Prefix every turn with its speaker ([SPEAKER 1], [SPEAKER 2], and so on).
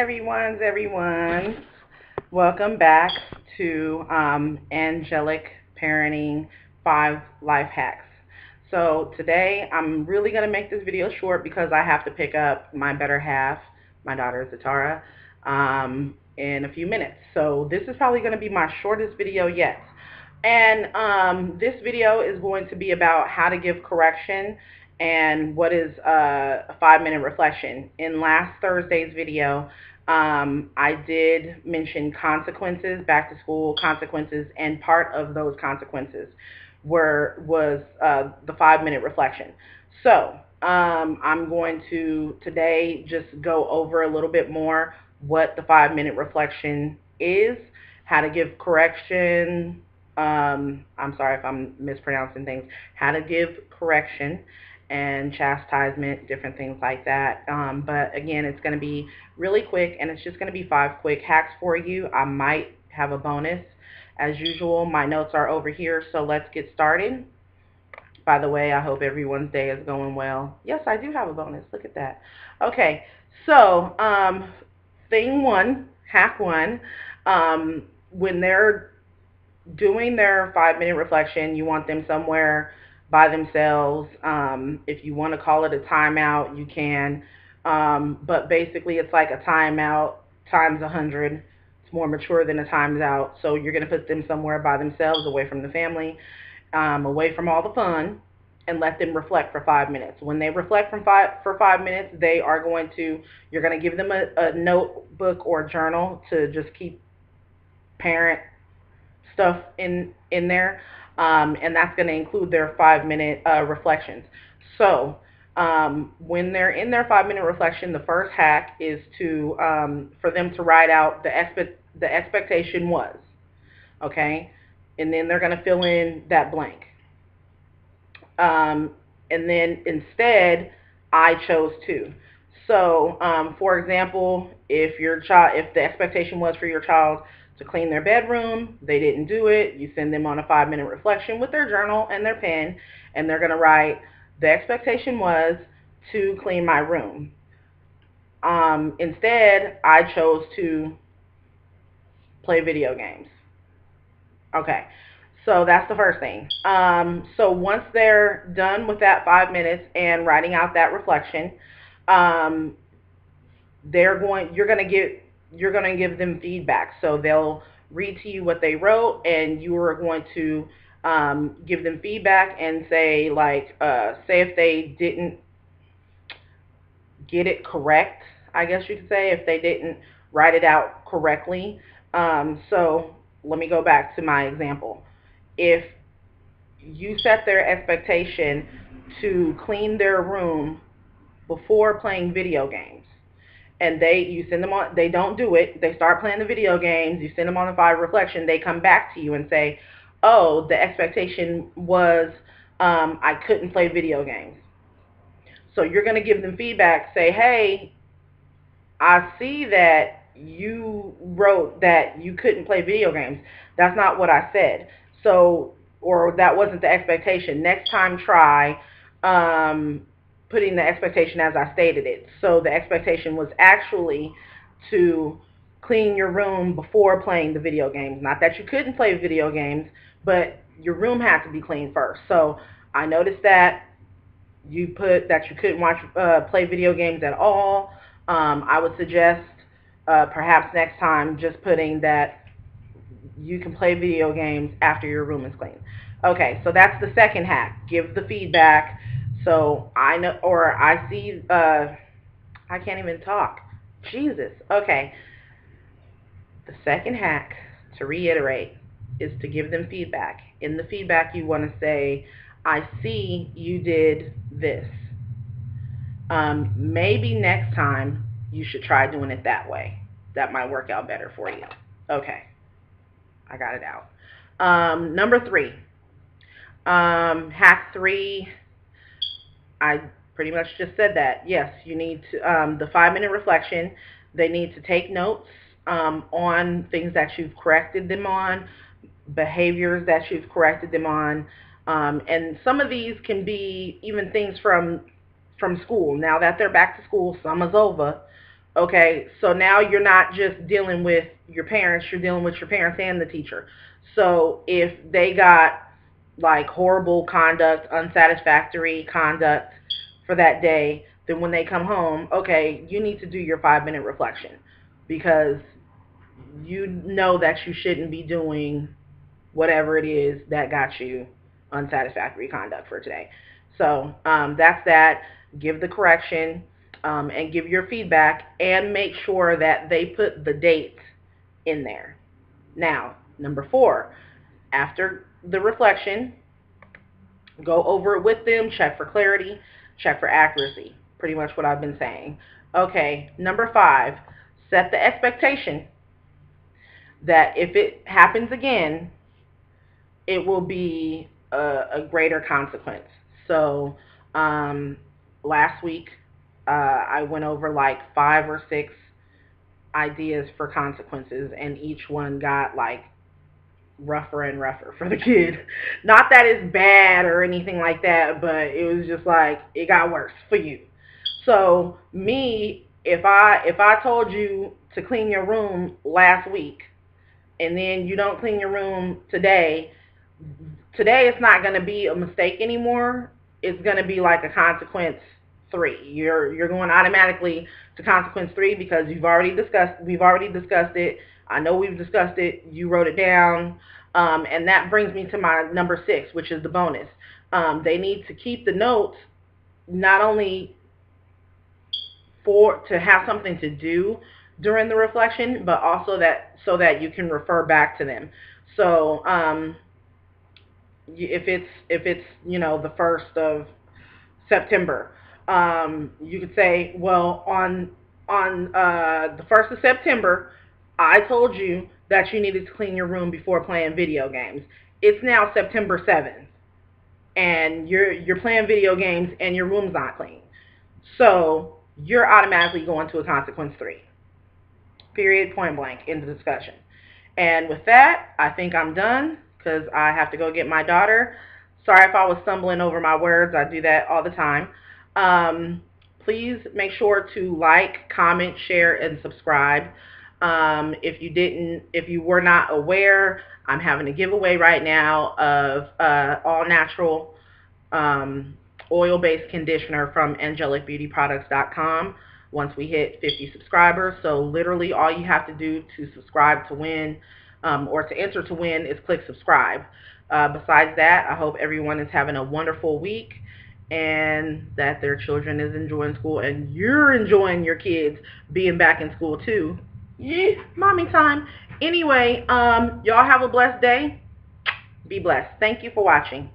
[SPEAKER 1] Everyone. Welcome back to Angelic Parenting 5 Life Hacks. So today I'm really going to make this video short because I have to pick up my better half, my daughter Zatara, in a few minutes. So this is probably going to be my shortest video yet. And this video is going to be about how to give correction and what is a 5-minute reflection. In last Thursday's video, I did mention consequences, back to school consequences, and part of those consequences was the 5-minute reflection. So I'm going to today just go over a little bit more what the 5-minute reflection is, how to give correction. I'm sorry if I'm mispronouncing things. How to give correction and chastisement, different things like that. But again, it's going to be really quick, and it's just going to be 5 quick hacks for you. I might have a bonus. As usual, my notes are over here, so let's get started. By the way, I hope everyone's day is going well. Yes, I do have a bonus. Look at that. Okay, so thing one, hack one, when they're doing their 5-minute reflection, you want them somewhere by themselves. If you want to call it a timeout, you can. But basically, it's like a timeout times 100. It's more mature than a times out. So you're going to put them somewhere by themselves, away from the family, away from all the fun, and let them reflect for 5 minutes. When they reflect for 5 minutes, you're going to give them a notebook or journal to just keep parent stuff in there, and that's going to include their 5-minute reflections. So when they're in their 5-minute reflection, the first hack is to for them to write out the expectation was, okay, and then they're going to fill in that blank. And then instead, I chose to. So, for example, if the expectation was for your child to clean their bedroom, they didn't do it, you send them on a 5-minute reflection with their journal and their pen, and they're going to write, the expectation was to clean my room. Instead, I chose to play video games. Okay, so that's the first thing. So once they're done with that 5 minutes and writing out that reflection, um, you're going to give them feedback. So they'll read to you what they wrote, and you are going to give them feedback and say, like, say if they didn't get it correct, I guess you could say, if they didn't write it out correctly. So let me go back to my example. If you set their expectation to clean their room before playing video games, and you send them on, they don't do it, they start playing the video games, you send them on the 5 reflection, they come back to you and say, oh, the expectation was I couldn't play video games. So you're going to give them feedback, say, hey, I see that you wrote that you couldn't play video games. That's not what I said. So, or that wasn't the expectation. Next time, try putting the expectation as I stated it. So the expectation was actually to clean your room before playing the video games. Not that you couldn't play video games, but your room had to be clean first. So I noticed that you put that you couldn't play video games at all. I would suggest perhaps next time just putting that you can play video games after your room is clean. Okay, so that's the second hack. Give the feedback. So I know, or I see, I can't even talk. Jesus. Okay. The second hack, to reiterate, is to give them feedback. In the feedback, you want to say, I see you did this. Maybe next time you should try doing it that way. That might work out better for you. Okay. I got it out. Number 3. Hack 3. I pretty much just said that. Yes, you need to, the 5-minute reflection, they need to take notes on things that you've corrected them on, behaviors that you've corrected them on, and some of these can be even things from school. Now that they're back to school, summer's over, Okay, so now you're not just dealing with your parents, you're dealing with your parents and the teacher. So if they got like horrible conduct, unsatisfactory conduct for that day, then when they come home, okay, you need to do your 5 minute reflection because you know that you shouldn't be doing whatever it is that got you unsatisfactory conduct for today. So that's that. Give the correction and give your feedback and make sure that they put the date in there. Now, number 4, after the reflection, go over it with them, check for clarity, check for accuracy. Pretty much what I've been saying. Okay, number 5, set the expectation that if it happens again, it will be a greater consequence. So last week, I went over like 5 or 6 ideas for consequences, and each one got like rougher and rougher for the kid. Not that it's bad or anything like that, but it was just like it got worse for you. So me, if I told you to clean your room last week and then you don't clean your room today it's not going to be a mistake anymore. It's going to be like a consequence 3. You're going automatically to consequence 3 because we've already discussed it. I know we've discussed it. You wrote it down. And that brings me to my number 6, which is the bonus. They need to keep the notes not only for to have something to do during the reflection, but also that so that you can refer back to them. So if it's the 1st of September, you could say, well, on the 1st of September, I told you that you needed to clean your room before playing video games. It's now September 7th, and you're playing video games and your room's not clean. So you're automatically going to a consequence 3. Period, point blank, in the discussion. And with that, I think I'm done because I have to go get my daughter. Sorry if I was stumbling over my words. I do that all the time. Please make sure to like, comment, share, and subscribe. If you were not aware, I'm having a giveaway right now of all natural oil-based conditioner from angelicbeautyproducts.com once we hit 50 subscribers. So literally all you have to do to subscribe to win or to enter to win is click subscribe. Besides that, I hope everyone is having a wonderful week and that their children is enjoying school and you're enjoying your kids being back in school too. Yeah, mommy time. Anyway, y'all have a blessed day. Be blessed. Thank you for watching.